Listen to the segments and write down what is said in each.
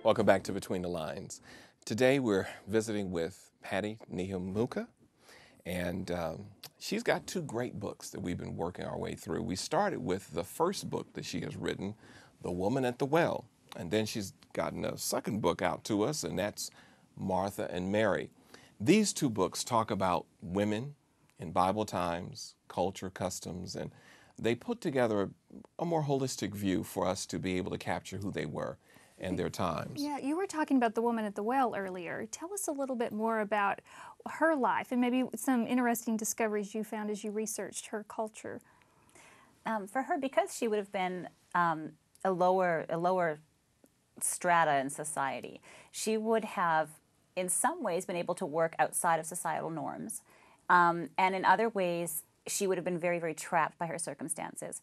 Welcome back to Between the Lines. Today we're visiting with Ntihemuka, and she's got two great books that we've been working our way through. We started with the first book that she has written, The Woman at the Well, and then she's gotten a second book out to us, and that's Martha and Mary. These two books talk about women in Bible times, culture, customs, and they put together a more holistic view for us to be able to capture who they were and their times. Yeah, you were talking about the woman at the well earlier. Tell us a little bit more about her life and maybe some interesting discoveries you found as you researched her culture. For her, because she would have been a lower strata in society, she would have, in some ways, been able to work outside of societal norms, and in other ways, she would have been very, very trapped by her circumstances.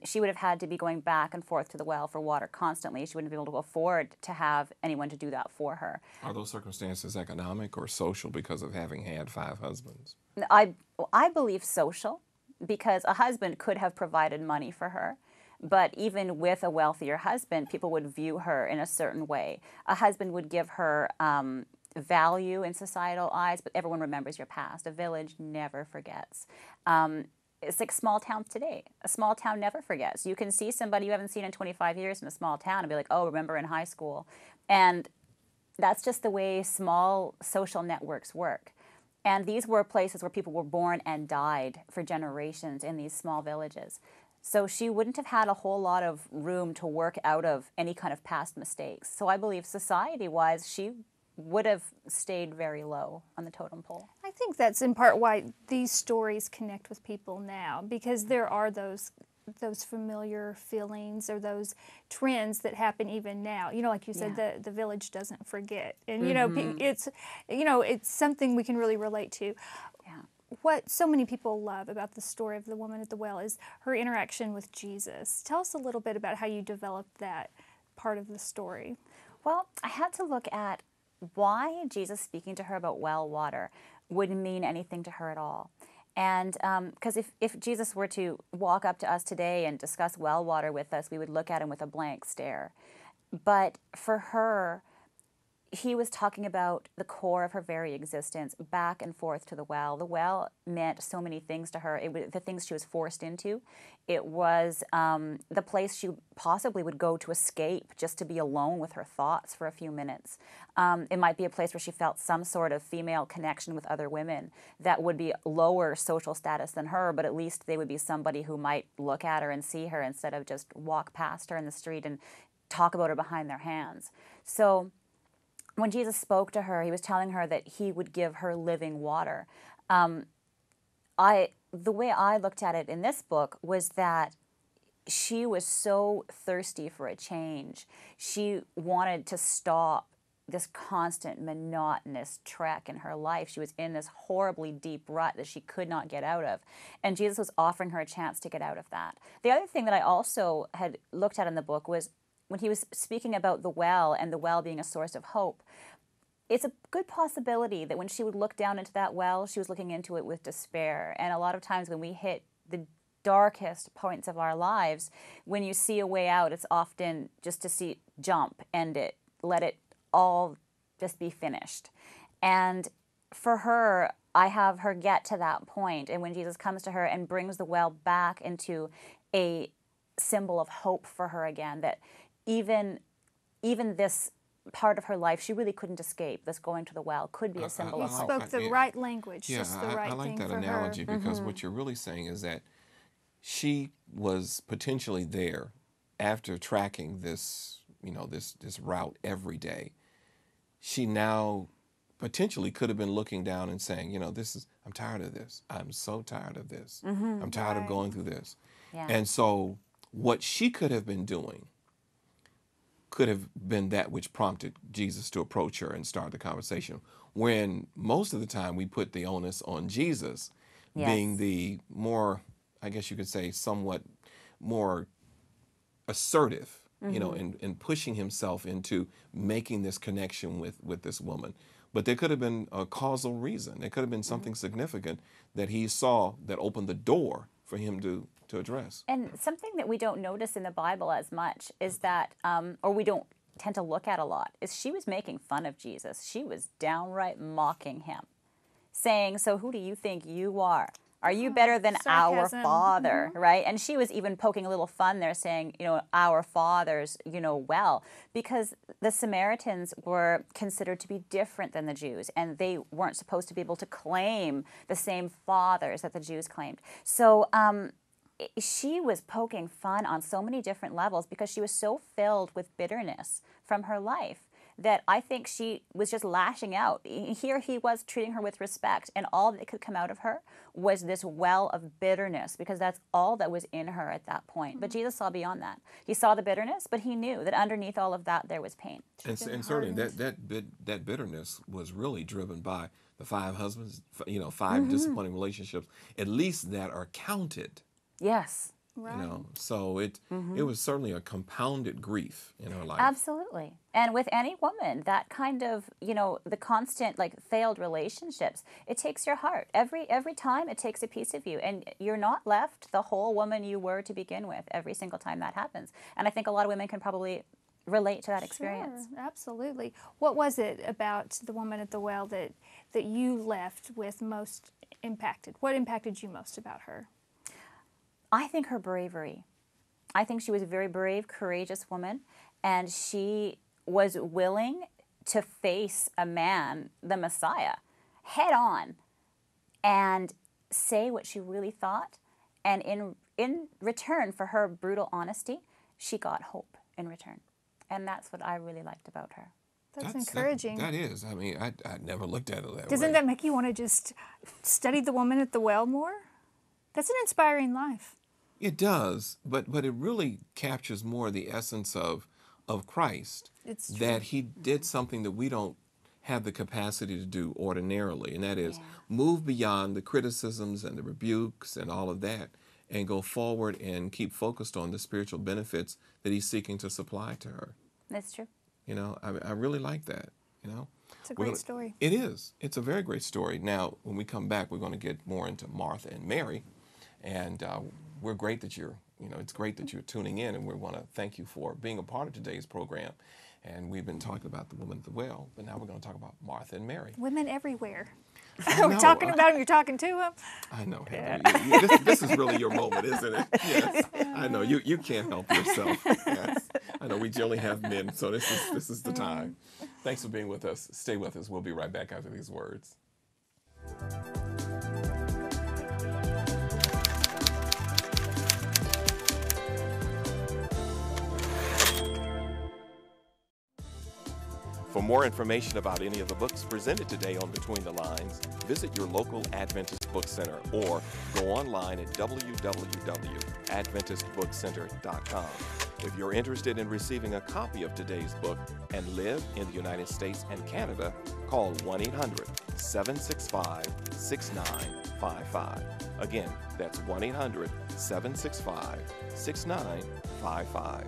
She would have had to be going back and forth to the well for water constantly. She wouldn't be able to afford to have anyone to do that for her. Are those circumstances economic or social because of having had 5 husbands? I believe social, because a husband could have provided money for her. But even with a wealthier husband, people would view her in a certain way. A husband would give her value in societal eyes, but everyone remembers your past. A village never forgets. It's like small towns today. A small town never forgets. You can see somebody you haven't seen in 25 years in a small town and be like, oh, remember in high school. And that's just the way small social networks work. And these were places where people were born and died for generations in these small villages. So she wouldn't have had a whole lot of room to work out of any kind of past mistakes. So I believe society-wise, she would have stayed very low on the totem pole. I think that's in part why these stories connect with people now, because there are those familiar feelings or those trends that happen even now. You know, like you said, the village doesn't forget, and you know, it's something we can really relate to. Yeah. What so many people love about the story of the woman at the well is her interaction with Jesus. Tell us a little bit about how you developed that part of the story. Well, I had to look at why Jesus speaking to her about well water would mean anything to her at all. And because if Jesus were to walk up to us today and discuss well water with us, we would look at him with a blank stare. But for her, he was talking about the core of her very existence, back and forth to the well. The well meant so many things to her. It was the things she was forced into. It was the place she possibly would go to escape, just to be alone with her thoughts for a few minutes. It might be a place where she felt some sort of female connection with other women that would be lower social status than her, but at least they would be somebody who might look at her and see her instead of just walk past her in the street and talk about her behind their hands. So when Jesus spoke to her, he was telling her that he would give her living water. The way I looked at it in this book was that she was so thirsty for a change. She wanted to stop this constant monotonous trek in her life. She was in this horribly deep rut that she could not get out of. And Jesus was offering her a chance to get out of that. The other thing that I also had looked at in the book was when he was speaking about the well and the well being a source of hope, it's a good possibility that when she would look down into that well, she was looking into it with despair. And a lot of times when we hit the darkest points of our lives, when you see a way out, it's often just to see jump, end it, let it all just be finished. And for her, I have her get to that point. And when Jesus comes to her and brings the well back into a symbol of hope for her again, that even this part of her life she really couldn't escape, this going to the well, could be a symbol of hope. You spoke the right language, yeah, just the right I like thing that for analogy her. because what you're really saying is that she was potentially there after tracking this, this route every day. She now potentially could have been looking down and saying, I'm tired of this. I'm so tired of this. I'm tired of going through this. Yeah. And so what she could have been doing could have been that which prompted Jesus to approach her and start the conversation. When most of the time we put the onus on Jesus being the more, I guess you could say, somewhat more assertive, in pushing himself into making this connection with this woman. But there could have been a causal reason. There could have been something significant that he saw that opened the door for him to address. And something that we don't notice in the Bible as much is that, or we don't tend to look at a lot is she was making fun of Jesus. She was downright mocking him, saying, so who do you think you are? Are you better than our sarcasm. Father, right? And she was even poking a little fun there, saying, our fathers, well, because the Samaritans were considered to be different than the Jews, and they weren't supposed to be able to claim the same fathers that the Jews claimed. So she was poking fun on so many different levels because she was so filled with bitterness from her life that I think she was just lashing out. Here he was treating her with respect, and all that could come out of her was this well of bitterness, because that's all that was in her at that point. But Jesus saw beyond that. He saw the bitterness, but he knew that underneath all of that there was pain. And certainly that bitterness was really driven by the 5 husbands, 5 disappointing relationships, at least that are counted. Yes. Right. So it was certainly a compounded grief in her life. Absolutely. And with any woman, that kind of, the constant failed relationships, it takes your heart. Every time it takes a piece of you, and you're not left the whole woman you were to begin with every single time that happens. And I think a lot of women can probably relate to that experience. Sure, absolutely. What was it about the woman at the well that you left with most impacted? What impacted you most about her? I think her bravery. I think she was a very brave, courageous woman, and she was willing to face a man, the Messiah, head on and say what she really thought. And in return for her brutal honesty, she got hope in return. And that's what I really liked about her. That's encouraging. That is. I mean, I never looked at it that way. Doesn't that make you want to just study the woman at the well more? That's an inspiring life. It does, but it really captures more the essence of Christ. It's true. That he did something that we don't have the capacity to do ordinarily, and that is move beyond the criticisms and the rebukes and all of that, and go forward and keep focused on the spiritual benefits that he's seeking to supply to her. That's true. I really like that. It's a great story. It is. It's a very great story. Now, when we come back, we're going to get more into Martha and Mary, and we're great that it's great that you're tuning in, and we want to thank you for being a part of today's program. And we've been talking about the woman at the well, but now we're going to talk about Martha and Mary. Women everywhere. We're talking about them, you're talking to them. I know, Heather. This is really your moment, isn't it? Yes. I know. You can't help yourself. Yes. I know we generally have men, so this is the time. Thanks for being with us. Stay with us. We'll be right back after these words. For more information about any of the books presented today on Between the Lines, visit your local Adventist Book Center or go online at www.adventistbookcenter.com. If you're interested in receiving a copy of today's book and live in the United States and Canada, call 1-800-765-6955. Again, that's 1-800-765-6955.